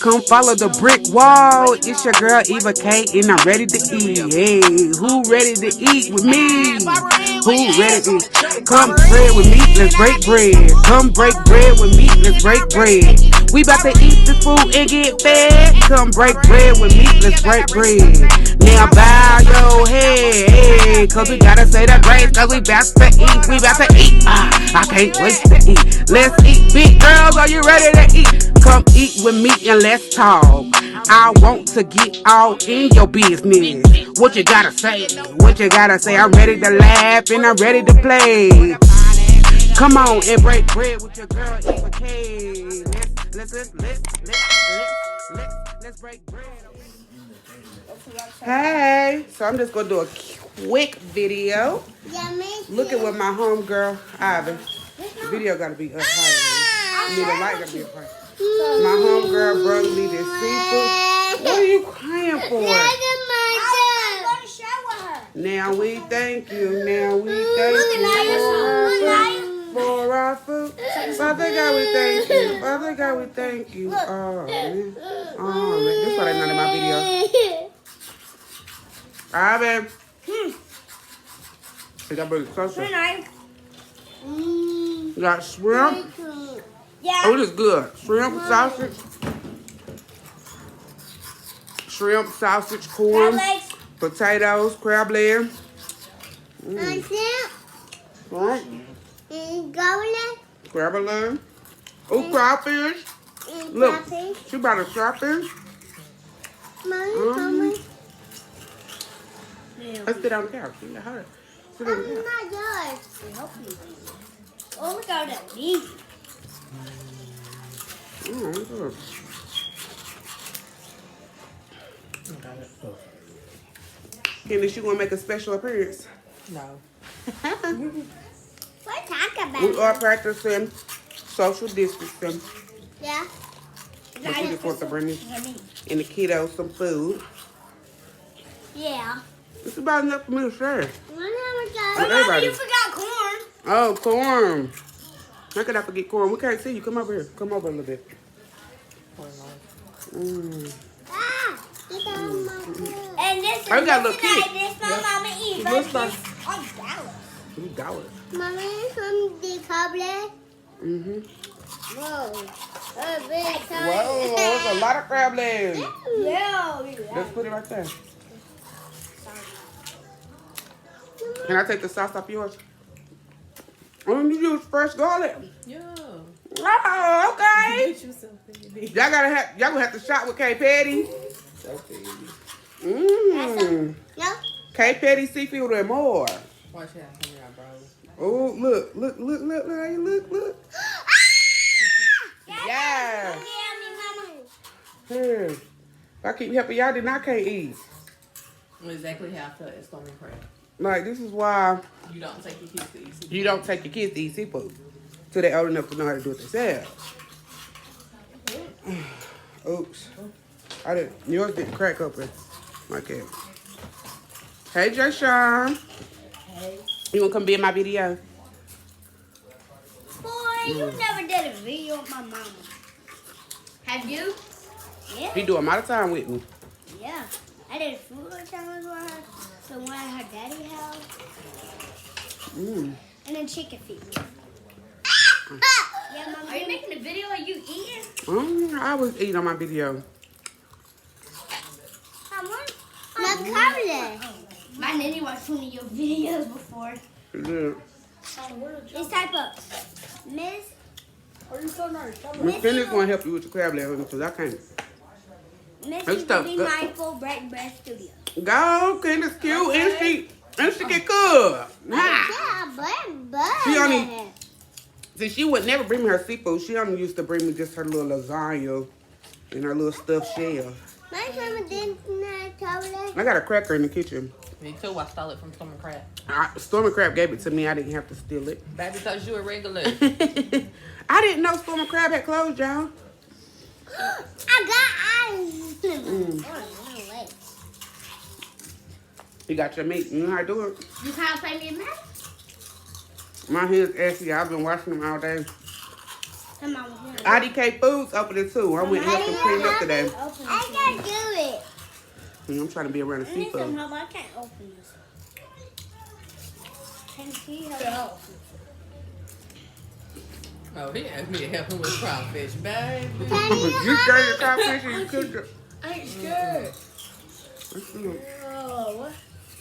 Come follow the brick wall. It's your girl Eva K, and I'm ready to eat. Hey, who ready to eat with me? Who ready to come bread with me? Let's break bread. Come break bread with me. Let's break bread. We about to eat this food and get fed. Come break bread with me. Let's break bread. Now bow your head, hey, cause we gotta say the grace, cause we about to eat. We about to eat. I can't wait to eat. Let's eat, big girls. Are you ready to eat? Come eat with me and let's talk. I want to get all in your business. What you gotta say? What you gotta say? I'm ready to laugh and I'm ready to play. Come on and break bread with your girl Eva K. Let's break bread. Hey, so I'm just gonna do a quick video. Look at what my homegirl Ivy. The video gotta be up higher. The light gotta be up higher. My homegirl brought me this seafood. What are you crying for? Now we thank you. Now we thank you for our food. Father God, we thank you. Father God, we thank you. Oh man. Oh man. This is why they're not in my video. Alright, babe. I got burger sausage. Got shrimp. Yeah. Oh, this is good. Shrimp, sausage. Shrimp, sausage, corn, potatoes, crab leg. Right. Crab leg. Oh, crawfish. Look, she brought a crawfish. Let's sit on the couch. Sit on the couch. Not yours. Oh, look at that meat. Good. Candice, you want to make a special appearance? No. We're talking about We are practicing social distancing. Yeah. We just want to bring in the kiddos some food. Yeah. It's about enough for me to share. Mama, you forgot corn. Oh, corn. How could I forget corn? We can't see you. Come over here. Come over a little bit. And this is I got a little kid. This my mama eat. $2. $2. Mama, from the tablet. Whoa. Whoa, there's a lot of crab legs. Yeah. Let's put it right there. Can I take the sauce off yours? Oh, you use fresh garlic. Yeah. Oh, okay. Y'all gonna have to shop with K Petty. No. K Petty seafood and more. Watch out, come here, bro. Oh, look how you look. Yeah. Here. If I keep helping y'all, then I can't eat. Exactly how I felt at Stormy Crab. Like, this is why You don't take your kids to eat seafood. you don't take your kids to eat seafood till they're old enough to know how to do it themselves. Oops. Yours didn't crack open like that. Hey, Jay Sean. Hey. You want to come be in my video? Boy, you never did a video with my mama. Have you? Yeah. He do them all the time with me. Yeah. I did a food challenge with her. The one at her daddy's house. And then chicken feet. Yeah, Mama. Are you making a video of you eating? I was eating on my video. Not covered. My nanny watched one of your videos before. Yeah. This type of Miss. Are you so nice? Miss Penny's going to help you with the crab leg because I can't. Miss It's is tough. Be Mindful Bread Studio. Go, Candace cute, and she can cook. She only, see, she would never bring me her seafood. She only used to bring me just her little lasagna and her little stuffed shell. My mama didn't have I got a cracker in the kitchen. Me too. I stole it from Stormy Crab. Stormy Crab gave it to me. I didn't have to steal it. Baby, because you a regular. I didn't know Stormy Crab had closed, y'all. I got eyes. You got your meat. You know how to do it? You can't play me a match? My hands ashy. I've been washing them all day. And Mama's gonna IDK Foods opened it too. I went and helped them clean up today. open it. I can't do it. I'm trying to be around the I need some seafood. help. I can't open this. Can he help? Oh, he asked me to help him with crawfish, baby. You scared your crawfish and you cooked it. I ain't scared. Oh, what?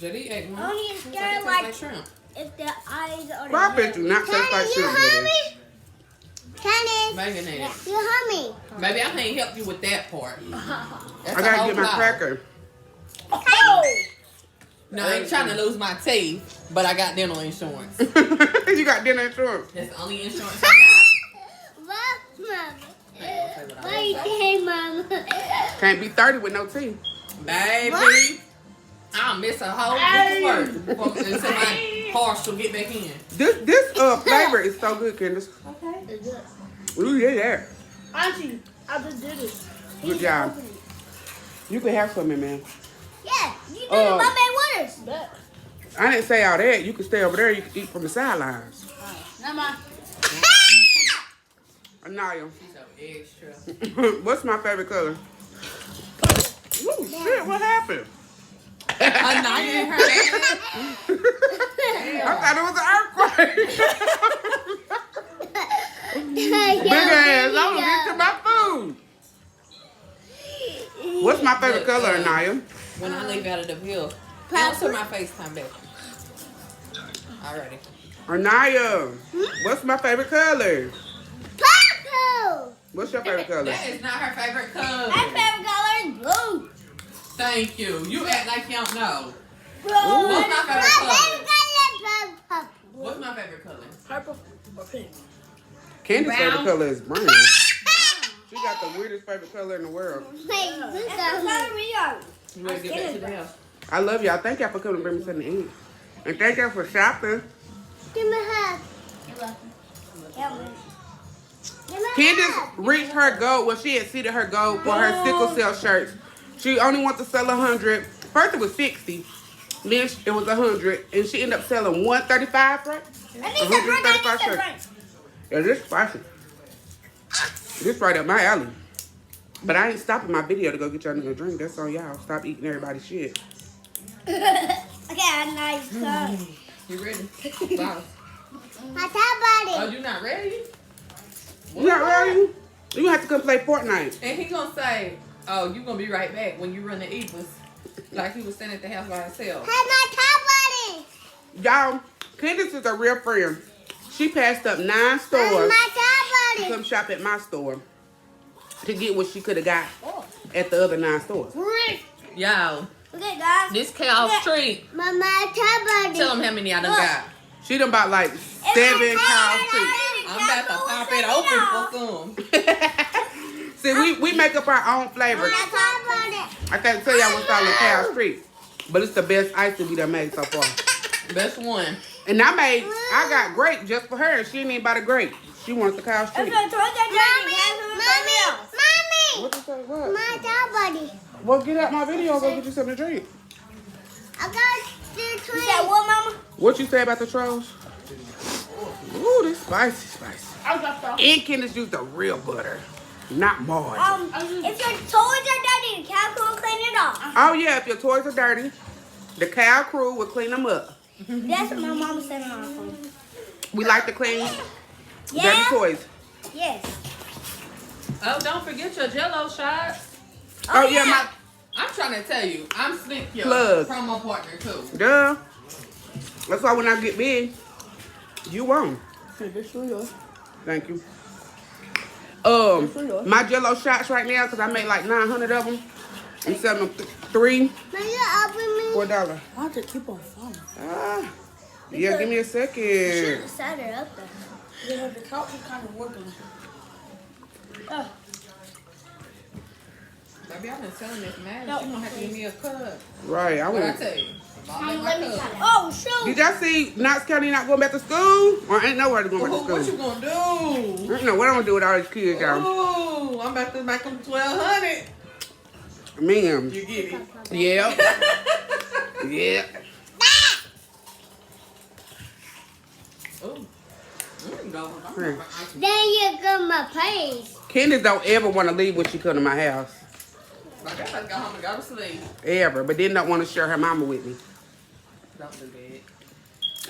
Did he ate one? Only Looks scared it like tastes shrimp. if the eyes are the Crawfish do not taste like shrimp. Candace, Maybe it. you help me. Maybe I can't help you with that part. I gotta get my cracker. Oh! No, I ain't trying to lose my teeth, but I got dental insurance. You got dinner insurance. That's the only insurance I What, Mama? got. Why you say, Mama? Can't be 30 with no teeth. Baby, I'll miss a whole week's work before until my partial get back in. This flavor is so good, Candace. Okay. It's good. Ooh, yeah. Auntie, I just did it. Good job. You can have some, man. Yeah, you did it. My man waters. I didn't say all that. You can stay over there. You can eat from the sidelines. Never mind. Anaya. She's so extra. What's my favorite color? Ooh, shit, what happened? Anaya in her head. I thought it was an earthquake. Big ass, I was getting to my food. What's my favorite color, Anaya? When I leave out of the bill, answer my FaceTime back. Alrighty. Anaya, what's my favorite color? Purple. What's your favorite color? That is not her favorite color. My favorite color is blue. Thank you. You act like you don't know. Bro, What's my favorite color? color is purple. What's my favorite color? Purple or pink? Candy's Brown. favorite color is brown. She got the weirdest favorite color in the world. Wait, this is color we are. You ready to get back to the house? I love y'all. Thank y'all for coming to bring me something to eat. And thank y'all for shopping. Give me a hug. You're welcome. Candace reached her goal. Well, she exceeded her goal for her sickle cell shirts. She only wanted to sell 100. First it was 60. Then it was 100. And she ended up selling 135, right? I need some drink. I need some drink. Yeah, this is spicy. This right up my alley. But I ain't stopping my video to go get y'all a drink. That's on y'all. Stop eating everybody's shit. Okay, a nice cup. You ready? Wow. My top body. Oh, you not ready? You not ready? You have to come play Fortnite. And he gonna say, "Oh, you gonna be right back when you run the Eva's," like he was standing at the house by himself. Have my top body. Y'all, Candace is a real friend. She passed up 9 stores My to top body. come shop at my store to get what she could have got at the other 9 stores. Y'all, Okay, guys. this chaos treat. My top body. Tell them how many I done got. She done bought like 7 cows treats. I'm about to pop it open for some. See, we make up our own flavors. My top body. I can't tell y'all what's all in Cow Street, but it's the best ice that we done made so far. Best one. And I got grape just for her, and she didn't even buy the grape. She wants the Cow Street. Mommy. What you say? What? My top body. Well, get out my video and go get you something to drink. I got this one. You said what, Mama? What you say about the trolls? Ooh, this spicy. And Candace used the real butter, not Marge. If your toys are dirty, the cow will clean it off. Oh yeah, if your toys are dirty, the Cow Crew will clean them up. That's what my mama said on her phone. We like to clean dirty Yeah? toys. Yes. Oh, don't forget your Jello shots. Oh yeah, I'm trying to tell you, I'm Slick your Plug. promo partner too. duh. That's why when I get big, you won't. Thank you. My Jello shots right now, cause I made like 900 of them. I'm selling them 3 $4. Why does it keep on falling? Yeah, give me a You should second. have set it up there. Yeah, the couch is kind of working. Baby, I've been selling this man. You gonna have to give me a cut. Right, I What I went. tell you? Oh, shoot. Did y'all see Knox County not going back to school? Or ain't nowhere to go back to What you school? gonna do? I don't know what I'm gonna do with all these kids, y'all. Ooh, I'm about to make them 1,200. Man. You get it? Yeah. Yeah. Ooh. can go. Then you go my place. Candace don't ever want to leave when she come to my house. I guess I go home and go to sleep. Ever. But then don't want to share her mama with me. Don't do that.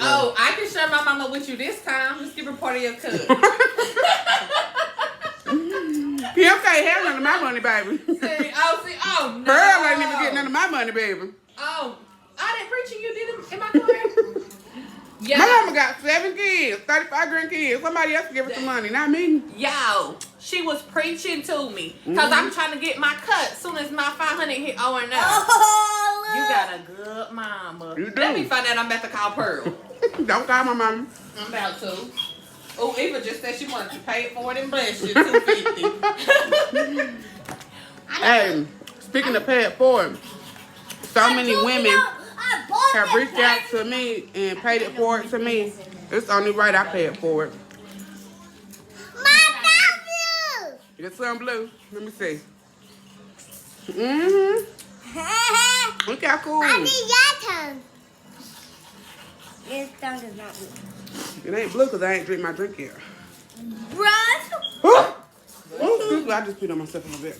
Oh, I can share my mama with you this time. Let's give her part of your cut. Kim can't have none of my money, baby. Oh, no. Pearl ain't even getting none of my money, baby. Oh, I didn't preach you did. Am I correct? Yeah. My mama got 7 kids, 35 grandkids. Somebody else give her some money, not me. Yo, she was preaching to me. Because I'm trying to get my cut as soon as my 500 hit over and up. Oh, You got a good mama. You do. Let me find out I'm about to call Pearl. Don't call my mama. I'm about to. Oh, Eva just said she wanted to pay it for it and bless you. $250. Hey, speaking of pay it forward, so many women have reached out to me and paid it forward to me. It's only right I pay it forward. My nephew. Your son blue. Let me see. Mm-hmm. Look how cool. I need your tongue. This tongue is not blue. It ain't blue because I ain't drink my drink yet. Bruh. Excuse me, I just peed on myself a little bit.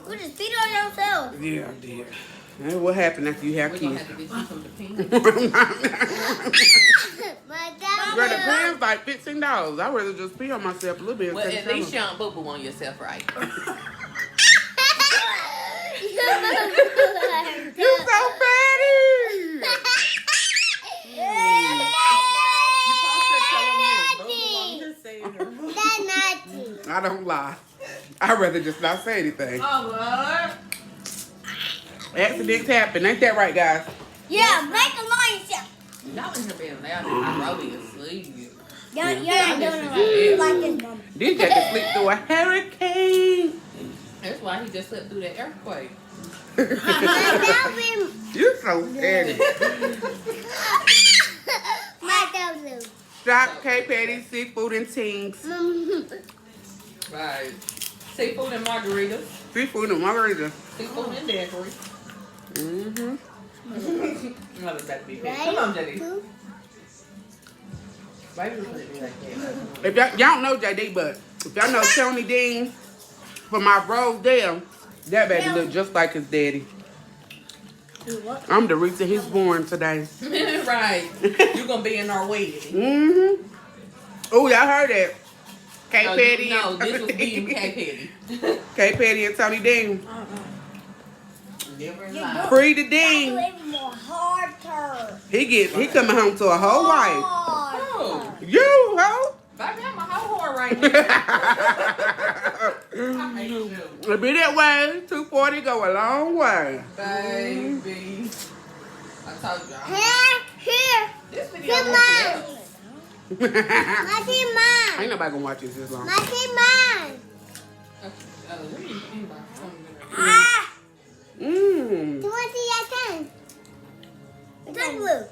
You just beat on yourself. Yeah, I did. And what happened after you have We're going kids? to have to get you some depends. My dad. Girl, the pen's like $15. I'd rather just pee on myself a little bit. Well, at least you don't boo-boo on yourself, right? You so fatty. I don't lie. I'd rather just not say anything. Oh, Lord. Accidents happen. Ain't that right, guys? Yeah, make a line yourself. Y'all in here being loud. I wrote it asleep. You're not doing it like this, mama. This got to sleep through a hurricane. That's why he just slept through that earthquake. You're so scared. My dad. Stop K-Patty, seafood and things. Right. Seafood and margaritas. Seafood and margarita. Seafood and daiquiri. Mm-hmm. Mother's about to be big. Come on, Jenny. Why you put it like that? If y'all don't know JD, but if y'all know Tony Dean from my bros there, that baby look just like his daddy. I'm the reason he's born today. Right. You're going to be in our wedding. Mm-hmm. Oh, y'all heard that. K-Patty. No, this was being K-Patty. K-Patty and Tony Dean. Never in life. Free the Dean. More harder. He coming home to a whole wife. Oh. You, ho. Baby, I'm a whole whore right now. I hate you. It be that way. 240 go a long way. Baby. I told y'all. Here. This video Come was on. My team mine. Ain't nobody gonna watch this long. My team mine. Ah. Mmm. You want to see your tongue? Tongue blue.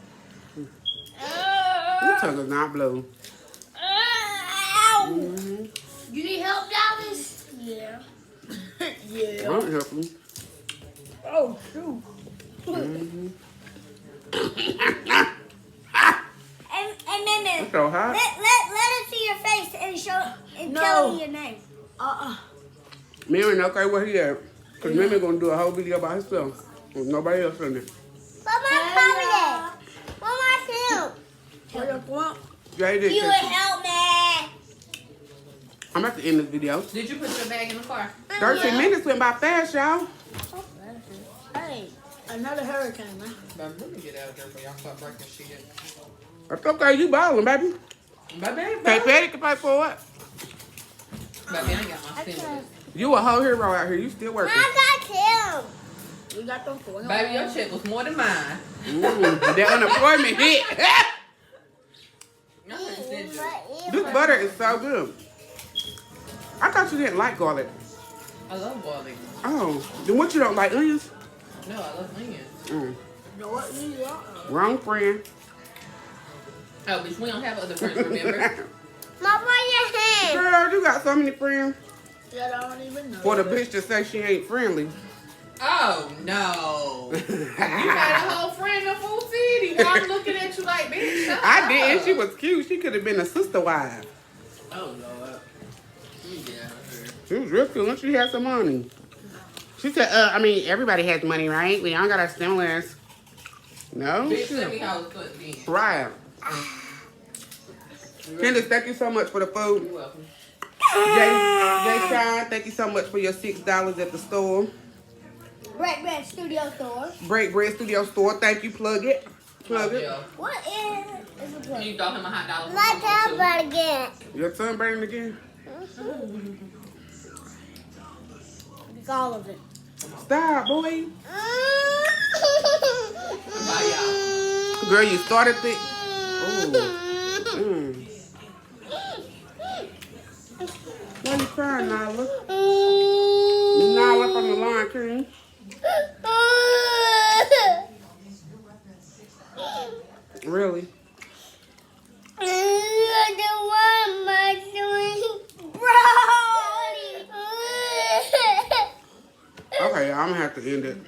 Your tongue is not blue. Ow. Mm-hmm. You need help, Dallas? Yeah. I don't help you. Oh, shoot. Mm-hmm. And then It's so hot. let him see your face and tell him your name. Mary okay where he at. Because Mary gonna do a whole video by herself. With nobody else in it. What my help? JD, You would help me. I'm about to end this video. Did you put your bag in the car? 13 minutes went by fast, y'all. Hey, another hurricane, man. Baby, let me get out of here before y'all start breaking shit. That's okay, you ballin', baby. Baby, K-Patty can pay for it. Baby, I ain't got my stimulus. You a whole hero out here. You still working. I got him. We got them for him. Baby, your check was more than mine. That unemployment hit. I'm gonna send you. This butter is so good. I thought you didn't like garlic. I love garlic. Oh, then what you don't like, onions? No, I love onions. Mm. No, what you want? Wrong friend. Oh, bitch, we don't have other friends, remember? Mom, why your hand? Girl, you got so many friends. Yeah, I don't even know. For the bitch to say she ain't friendly. Oh, no. You had a whole friend in Full City. I'm looking at you like like, bitch, shut I up. did. She was cute. She could have been a sister wife. Oh, Lord. Yeah. She was real cute. And she had some money. She said, everybody has money, right? We all got our stimulus. No? Bitch, let me how it's put in. Right. Candace, thank you so much for the food. You're welcome. Jay Shine, thank you so much for your $6 at the store. Break Bread Studio Store. Break Bread Studio Store. Thank you. Plug it. Plug it. Yeah. What is a plug? You thought him a hot dollar. My tablet again. Your son burning again? It's all of it. Stop, boy. Bye, y'all. Girl, you started it. Oh. Why you crying, Nyla? Nyla from the Lion King. Really? I don't want my sweet brownie. Okay, I'm gonna have to end it.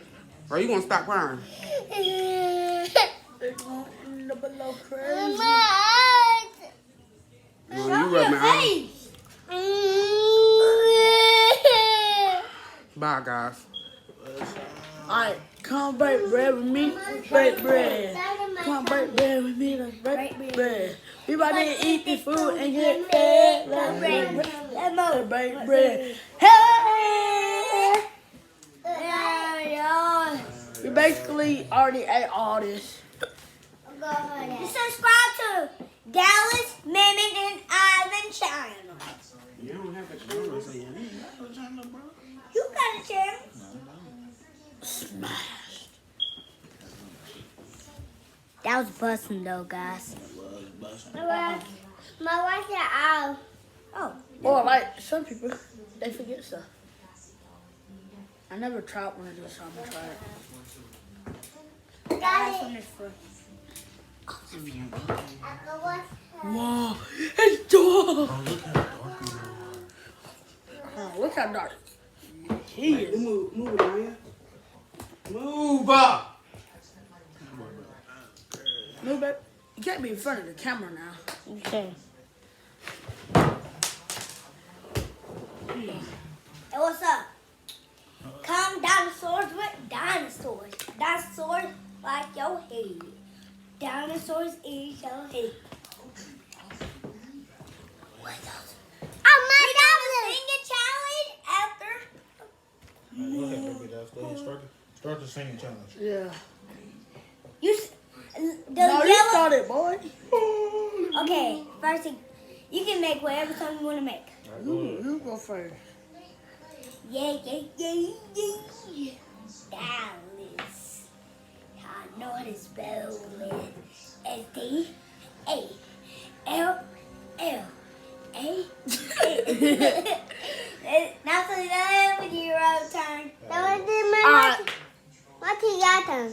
Are you gonna stop crying? No, you rub me out. Bye, guys. Alright, come break bread with me, break bread. Come break bread with me, let's break bread. We about to eat the food and get fed. Let's break bread. Let's break bread. Hey! We basically already ate all this. You subscribe to Dallas, Mammon, and Ivan channel. You don't have a channel. You got a channel. Smashed. That was busting though, guys. My wife said, "Ow." Oh. Or like some people, they forget stuff. I never tried one of this, so I'm gonna try it. Got it. Whoa, it's dark. Oh, look how dark he is. Move it, Maya. Move up. No, babe. You can't be in front of the camera now. Okay. Hey, what's up? Come dinosaurs with dinosaurs. Dinosaurs like your head. Dinosaurs eat your head. Oh my God! Singing challenge after. Go ahead, baby. Start the singing challenge. Yeah. You the No, you yellow. started, boy. Okay, first thing, you can make whatever song you want to make. You go first. Yeah. Dallas. I know how to spell it. S-D-A-L-L-A. Now so that with your own turn. Alright, What's your turn?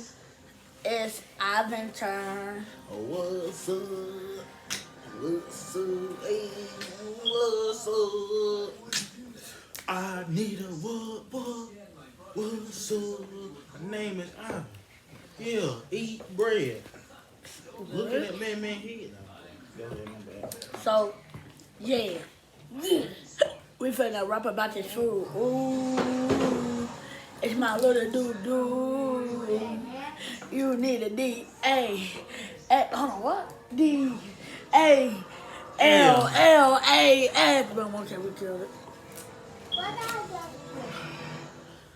it's Ivan turn. What's up? What's up? Hey, what's up? I need a what's up? My name is Ivan. Yeah, eat bread. Looking at man head. Go ahead, my bad. So, yeah. We finna rap about this food. Ooh, it's my little doo-doo. You need a D-A. Hold on, what? D-A-L-L-A-S. But okay, we killed it.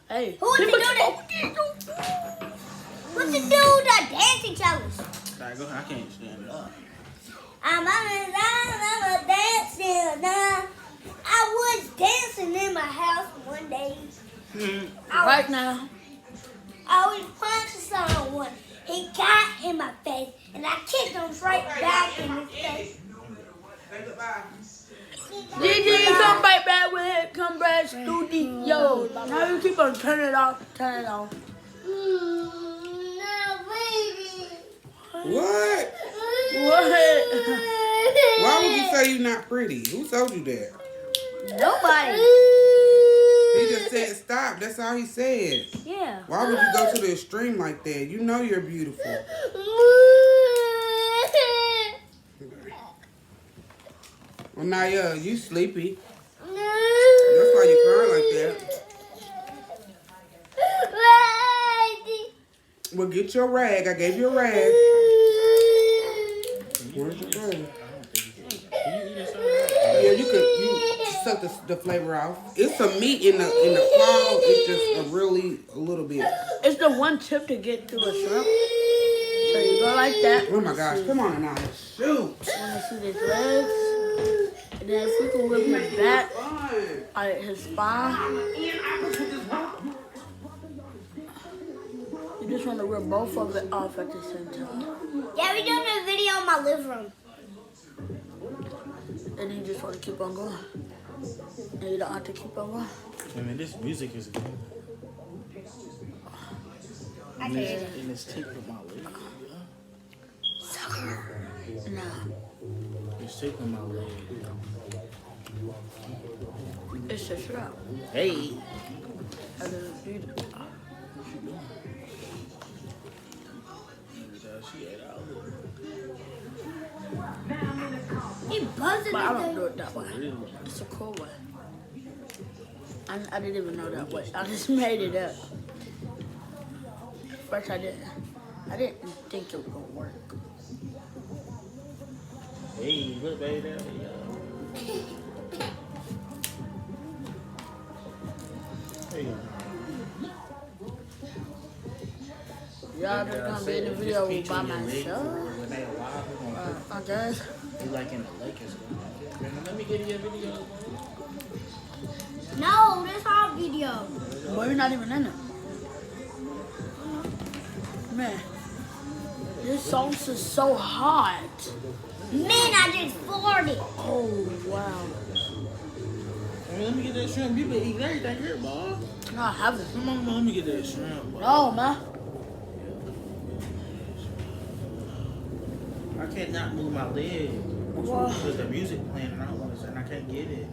Hey. Who wants to do this? What's to do the dancing challenge? Alright, go ahead. I can't stand it up. I'm a dancing. I was dancing in my house one day. Right now. I was punching someone. He got in my face, and I kicked him right back in his face. Gigi, come back with it. Come back, studio. Now you keep on turning it off. Turn it off. No, baby. What? What? Why would you say you're not pretty? Who told you that? Nobody. He just said stop. That's all he said. Yeah. Why would you go to the extreme like that? You know you're beautiful. Well, Naya, you sleepy. That's why you cry like that. Well, get your rag. I gave you a rag. Where's your rag? Yeah, you could. You suck the flavor off. It's some meat in the claw. It's just a little bit. It's the one tip to get through a shrimp. So you go like that. Oh my gosh! Come on now, shoot! Want to see his legs? And then if you can whip his back, his spine. You just want to rip both of it off at the same time. Yeah, we're doing a video in my living room. And you just want to keep on going. And you don't have to keep on going. I mean, this music is good. I can. And it's tickling my leg. No. It's tickling my leg. It's a shrimp. Hey. I didn't eat it. She ate all He buzzing. But I don't do it that way. It's a cool way. I didn't even know that way. I just made it up. First I didn't think it was gonna work. Hey, look, baby. Hey. Y'all just gonna be in the video by myself? When they alive, I guess. they like in the Lakers. Let me get you a video. No, this our video. Boy, you're not even in it. Man, this sauce is so hot. Man, I just farted. Oh, wow. Hey, let me get that shrimp. You been eating everything here, boy. No, I haven't. Come on, let me get that shrimp, boy. No, man. I can't not move my leg. Wow. Because the music playing and I don't want to, and I can't get it.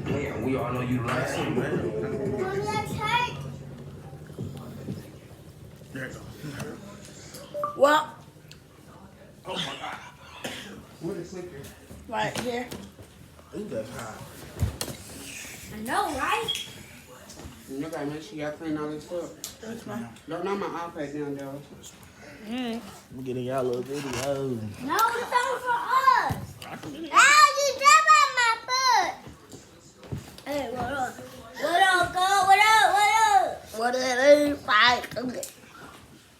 Yeah, we all know you I see, lying. man. Mommy, that's hurt. There it go. Well, Oh my God. What is liquor? right here. Ooh, that's hot. I know, right? You gotta make sure y'all clean all this up. That's mine. Don't knock my iPad down, though. I'm getting y'all a little video. No, it's all for us. Ow, you drop on my foot. Hey, what up? What up, girl? What up? What up? What it is, fight.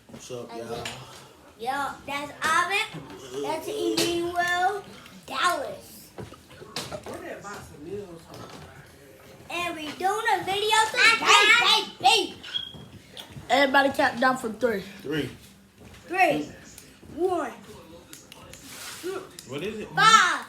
What's up, y'all? Yo, that's Alvin. That's Emmanuel Dallas. Where that box of meals? And we doing a video today, baby. Everybody count down from 3. 3. 3, 1, What is it? 5,